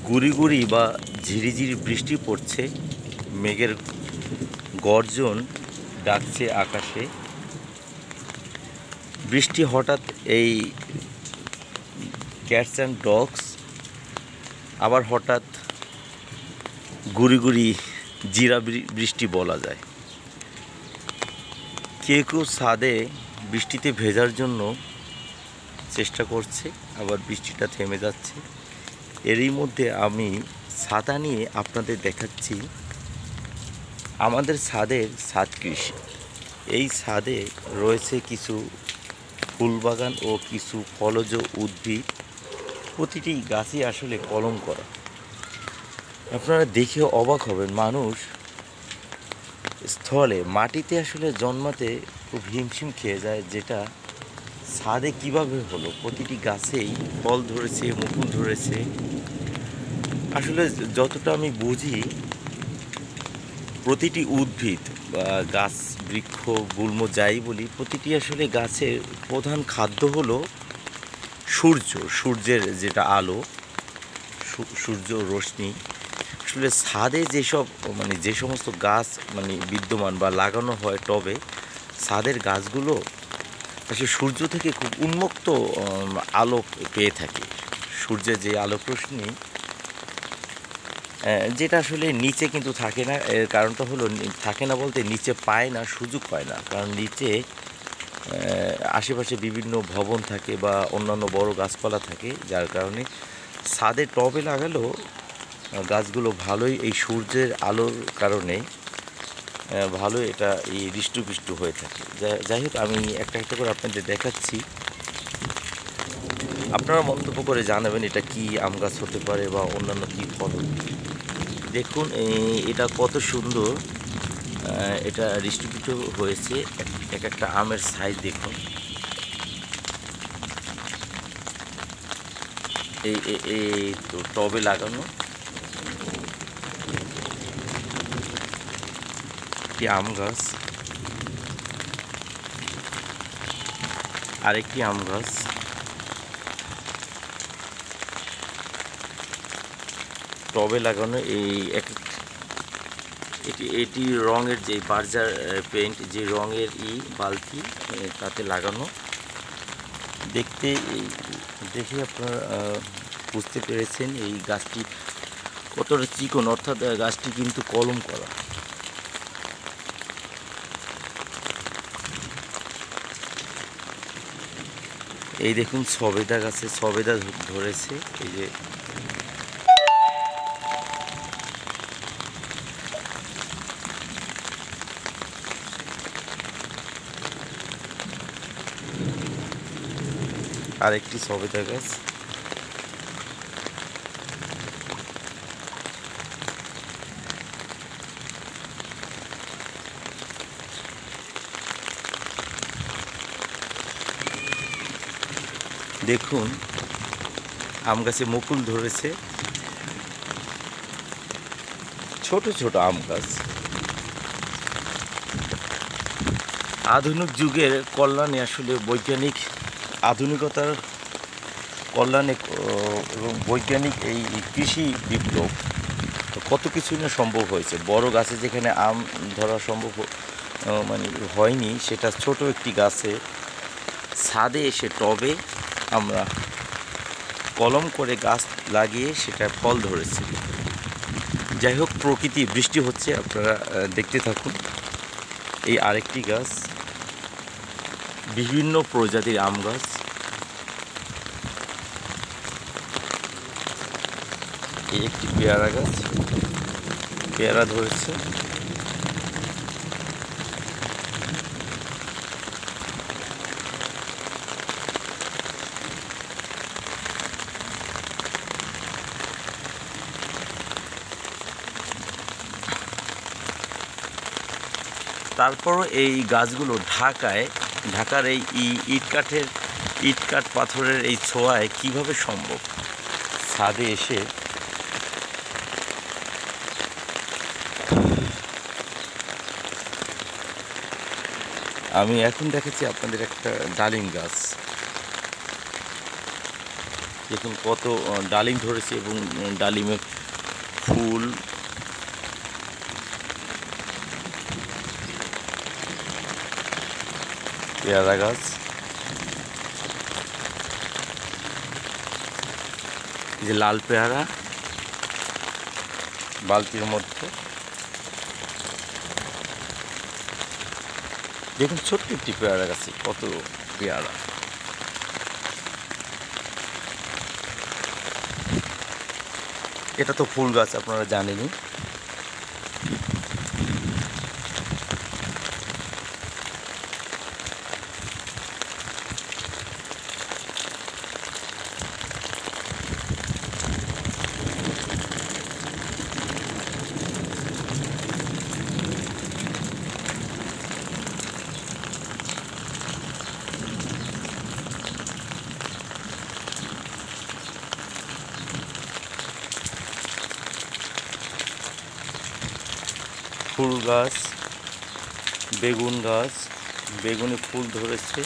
গুড়ি গুড়ি বা ঝিরিঝিরি বৃষ্টি পড়ছে, মেঘের গর্জন ডাকছে আকাশে। বৃষ্টি হঠাৎ এই ক্যাটস অ্যান্ড ডগস, আবার হঠাৎ গুড়ি গুড়ি জিরা বৃষ্টি বলা যায়। কেউ কেউ ছাদে বৃষ্টিতে ভেজার জন্য চেষ্টা করছে, আবার বৃষ্টিটা থেমে যাচ্ছে। এরই মধ্যে আমি ছাতা নিয়ে আপনাদের দেখাচ্ছি আমাদের ছাদ কৃষি। এই ছাদে রয়েছে কিছু ফুলবাগান ও কিছু ফলজ উদ্ভিদ। প্রতিটি গাছই আসলে কলম করা। আপনারা দেখে অবাক হবেন, মানুষ স্থলে মাটিতে আসলে জন্মাতে খুব হিমশিম খেয়ে যায়, যেটা ছাদে কিভাবে হলো। প্রতিটি গাছেই ফল ধরেছে, মুকুল ধরেছে। আসলে যতটা আমি বুঝি, প্রতিটি উদ্ভিদ বা গাছ, বৃক্ষ, গুল্ম যাই বলি, প্রতিটি আসলে গাছের প্রধান খাদ্য হলো সূর্যের যেটা আলো, সূর্য রশ্মি। আসলে ছাদে যেসব যে সমস্ত গাছ বিদ্যমান বা লাগানো হয় টবে, ছাদের গাছগুলো আসলে সূর্য থেকে খুব উন্মুক্ত আলো পেয়ে থাকে। সূর্যের যে আলোক রশ্মি, যেটা আসলে নিচে কিন্তু থাকে না। এর কারণটা হলো, থাকে না বলতে নিচে পায় না, সুযোগ পায় না। কারণ নিচে আশেপাশে বিভিন্ন ভবন থাকে বা অন্যান্য বড় গাছপালা থাকে, যার কারণে ছাদের টবে লাগালেও গাছগুলো ভালোই এই সূর্যের আলোর কারণে ভালো এটা এই হৃষ্টপুষ্ট হয়ে থাকে। যাই হোক, আমি একটা একটা করে আপনাদের দেখাচ্ছি। আপনারা মন্তব্য করে জানাবেন এটা কি আম গাছ হতে পারে বা অন্যান্য কি ফলন। দেখুন এটা কত সুন্দর, এটা হৃষ্টপুষ্ট হয়েছে। এক একটা আমের সাইজ দেখুন। এই তো টবে লাগানো একটি আম গাছ, আরেকটি আম গাছ, টবে লাগানো। এটি রঙের যে বার্জার পেইন্ট, যে রঙের বালতি, তাতে লাগানো। দেখে আপনারা বুঝতে পেরেছেন এই গাছটি কতটা চিকন, অর্থাৎ গাছটি কিন্তু কলম করা। এই দেখুন সবেদা গাছে সবেদা ধরেছে। এই যে আরেকটি সবেদা গাছ। দেখুন আম গাছে মুকুল ধরেছে, ছোট ছোট আম গাছ। আধুনিক যুগের কল্যাণে, আসলে আধুনিকতার কল্যাণে এবং বৈজ্ঞানিক এই কৃষি বিপ্লব কত কিছু না সম্ভব হয়েছে। বড় গাছে যেখানে আম ধরা সম্ভব হয়নি, সেটা ছোট একটি গাছে ছাদে এসে টবে আমরা কলম করে গাছ লাগিয়ে সেটা ফল ধরেছে। যাই হোক, প্রকৃতি, বৃষ্টি হচ্ছে, আপনারা দেখতে থাকুন। এই আরেকটি গাছ, বিভিন্ন প্রজাতির আম গাছ। এই একটি পেয়ারা গাছ, পেয়ারা ধরেছে। তারপরও এই গাছগুলো ঢাকার এই ইটকাঠ পাথরের এই ছোঁয়ায় কিভাবে সম্ভব। ছাদে এসে আমি এখন দেখাচ্ছি আপনাদের একটা ডালিম গাছ। দেখুন কত ডালিম ধরেছে এবং ডালিমের ফুল, পেয়ারা গাছ, এই যে লাল পেয়ারা বালতির মধ্যে। দেখুন ছোট্ট একটি পেয়ারা গাছে কত পেয়ারা। এটা তো ফুল গাছ, আপনারা জানেনই। ফুল গাছ, বেগুন গাছ, বেগুনে ফুল ধরেছে।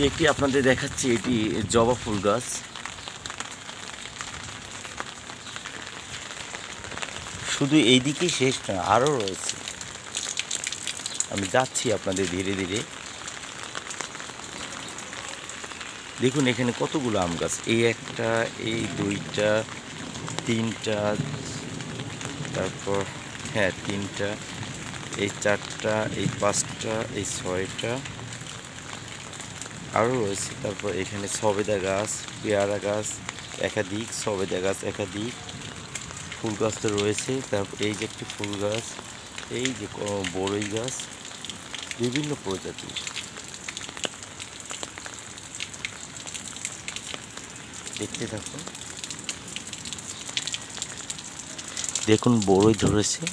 একটি আপনাদের দেখাচ্ছি, এটি জবা ফুল গাছ। শুধু এই দিকেই শেষ না, আরও রয়েছে। আমি যাচ্ছি আপনাদের ধীরে ধীরে। দেখুন এখানে কতগুলো আম গাছ, এই একটা, এই দুইটা, তিনটা, তারপর হ্যাঁ তিনটা, এই চারটা, এই পাঁচটা, এই ছয়টা, আরও রয়েছে। তারপর এখানে সবেদা গাছ, পেয়ারা গাছ একাধিক, সবেদা গাছ একাধিক, ফুল গাছ তো রয়েছে। তারপর এই যে একটি ফুল গাছ, এই যে বড়ই গাছ, বিভিন্ন প্রজাতির। দেখতে থাকুন। দেখুন বড়ই ধরেছে।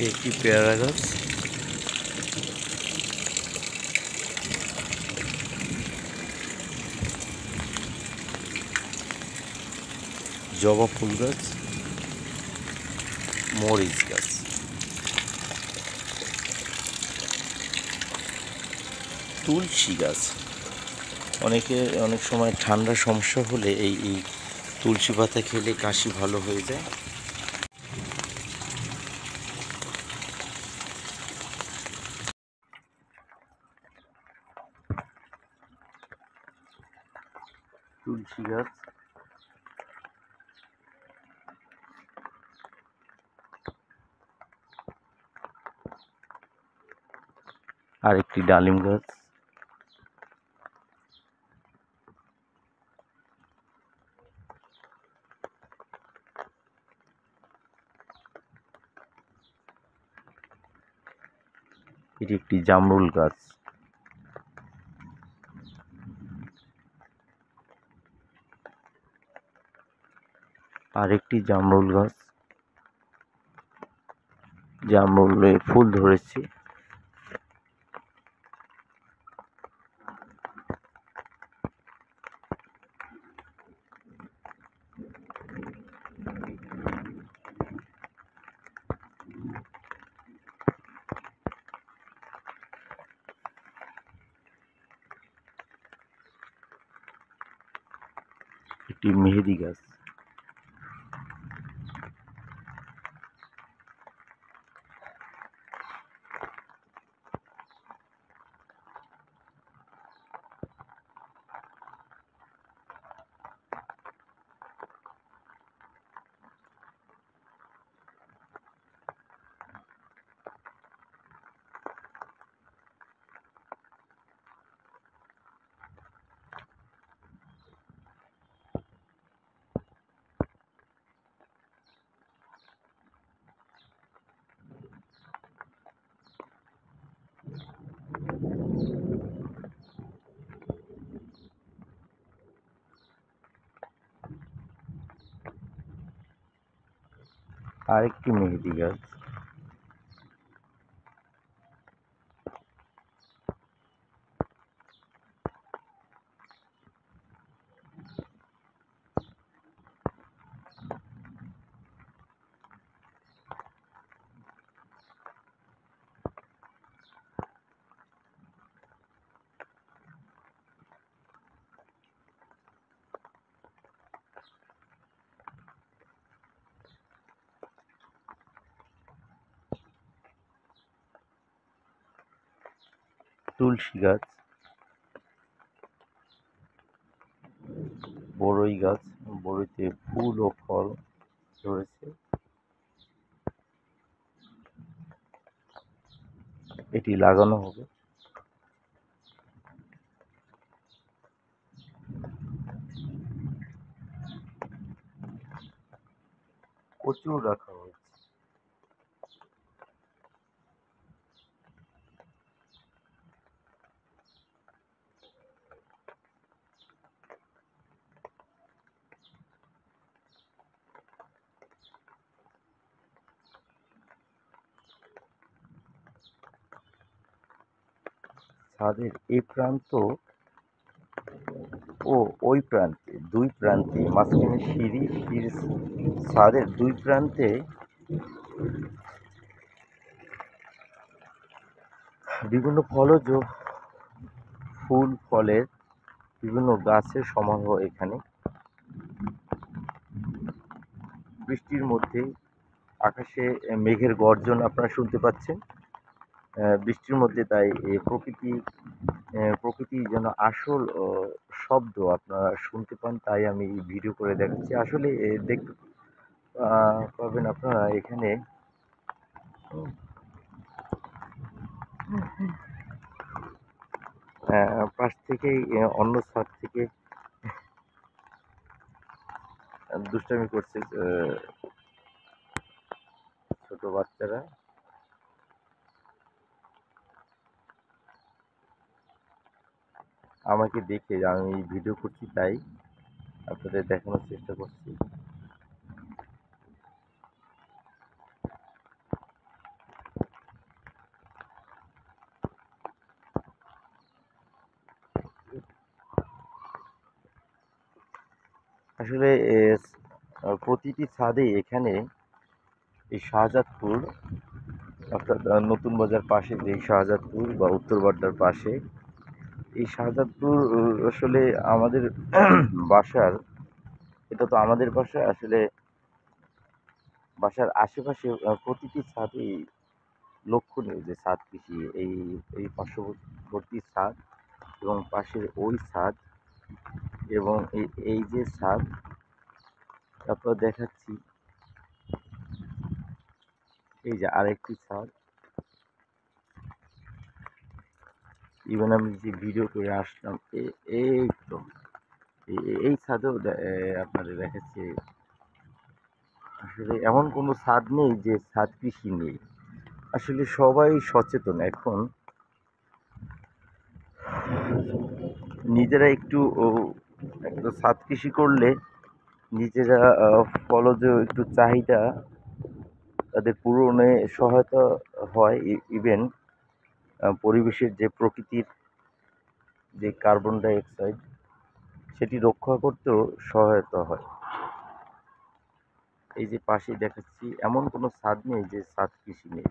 একটি পেয়ারা গাছ, জবা ফুল গাছ, মরিচ গাছ। তুলসী গাছ, অনেক সময় ঠান্ডার সমস্যা হলে এই তুলসী পাতা খেলে কাশি ভালো হয়ে যায়। তুলসী গাছ, আর একটি ডালিম গাছ। এটি একটি জামরুল গাছ। আর একটি জামরুল গাছ, জামরুলে ফুল ধরেছে। একটি মেহেদি গাছ। আরেকটি মেহেদি গাছ। তুলসী গাছ, বড়ই গাছ, বড়ইতে ফুল ও ফল ধরেছে। এটি লাগানো হবে। প্রচুর রাখা হয়েছে। ছাদের এই প্রান্ত ও ওই প্রান্তে, দুই প্রান্তে মাঝখানে সিঁড়ি, ছাদের দুই প্রান্তে বিভিন্ন ফলজ ফুল ফলের বিভিন্ন গাছের সমারোহ এখানে। বৃষ্টির মধ্যে আকাশে মেঘের গর্জন আপনারা শুনতে পাচ্ছেন। বৃষ্টির মধ্যে তাই প্রকৃতি যেন আসল শব্দ আপনারা শুনতে পান, তাই আমি ভিডিও করে দেখাচ্ছি। আসলে দেখতে পাবেন আপনারা এখানে পাশ থেকেই অন্য ছাদ থেকে দুষ্টামি করছে ছোট বাচ্চারা। আমাকে দেখে আমি ভিডিও করছি, তাই আপনাদের দেখানোর চেষ্টা করছি। আসলে প্রতিটি ছাদে এখানে এই শাহজাদপুর, অর্থাৎ নতুন বাজার পাশে যে শাহজাদপুর বা উত্তরবাড্ডার পাশে এই শাহজাদপুর আসলে আমাদের বাসার, এটা তো আমাদের বাসা, আসলে বাসার আশেপাশে প্রতিটি ছাদেই লক্ষণীয় যে ছাদ কৃষি, এই পার্শ্ববর্তী ছাদ এবং পাশের ওই ছাদ এবং এই যে ছাদ, তারপর দেখাচ্ছি এই যে আরেকটি ছাদ। ইভেন আমি যে ভিডিও করে আসলাম এই তো এই ছাদেও আপনাদের দেখাচ্ছি। আসলে এমন কোনো ছাদ নেই যে ছাদ কৃষি নেই। আসলে সবাই সচেতন এখন, নিজেরা একটু ছাদ কৃষি করলে নিজেরা ফলজ একটু চাহিদা তাদের পূরণে সহায়তা হয়। ইভেন পরিবেশের যে প্রকৃতির যে কার্বন ডাই অক্সাইড, সেটি রক্ষা করতেও সহায়তা হয়। এই যে পাশে দেখাচ্ছি, এমন কোনো ছাদ নেই যে ছাদ কৃষি নেই।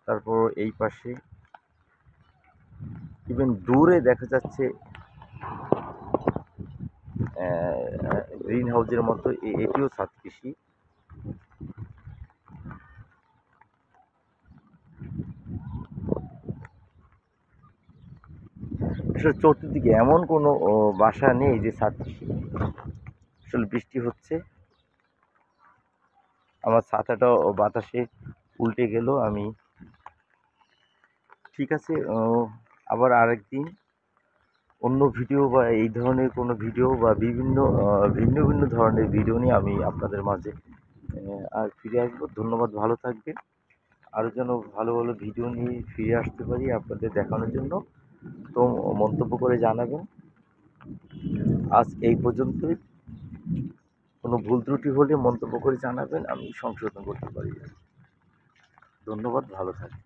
তারপর এই পাশে ইভেন দূরে দেখা যাচ্ছে গ্রিন হাউসের মতো, এটিও ছাদ কৃষি। আসলে চতুর্দিকে এমন কোনো বাসা নেই যে ছাদ কৃষি। আসলে বৃষ্টি হচ্ছে, আমার ছাতাটাও বাতাসে উল্টে গেল। আমি ঠিক আছে, আবার আরেকদিন অন্য ভিডিও বা এই ধরনের কোনো ভিডিও বা ভিন্ন ভিন্ন ধরনের ভিডিও নিয়ে আমি আপনাদের মাঝে আর ফিরে আসবো। ধন্যবাদ, ভালো থাকবেন। আরও যেন ভালো ভালো ভিডিও নিয়ে ফিরে আসতে পারি আপনাদের দেখানোর জন্য, তো মন্তব্য করে জানাবেন। আজ এই পর্যন্তই। কোনো কোনো ভুল ত্রুটি হলে মন্তব্য করে জানাবেন, আমি সংশোধন করতে পারি। ধন্যবাদ, ভালো থাকবেন।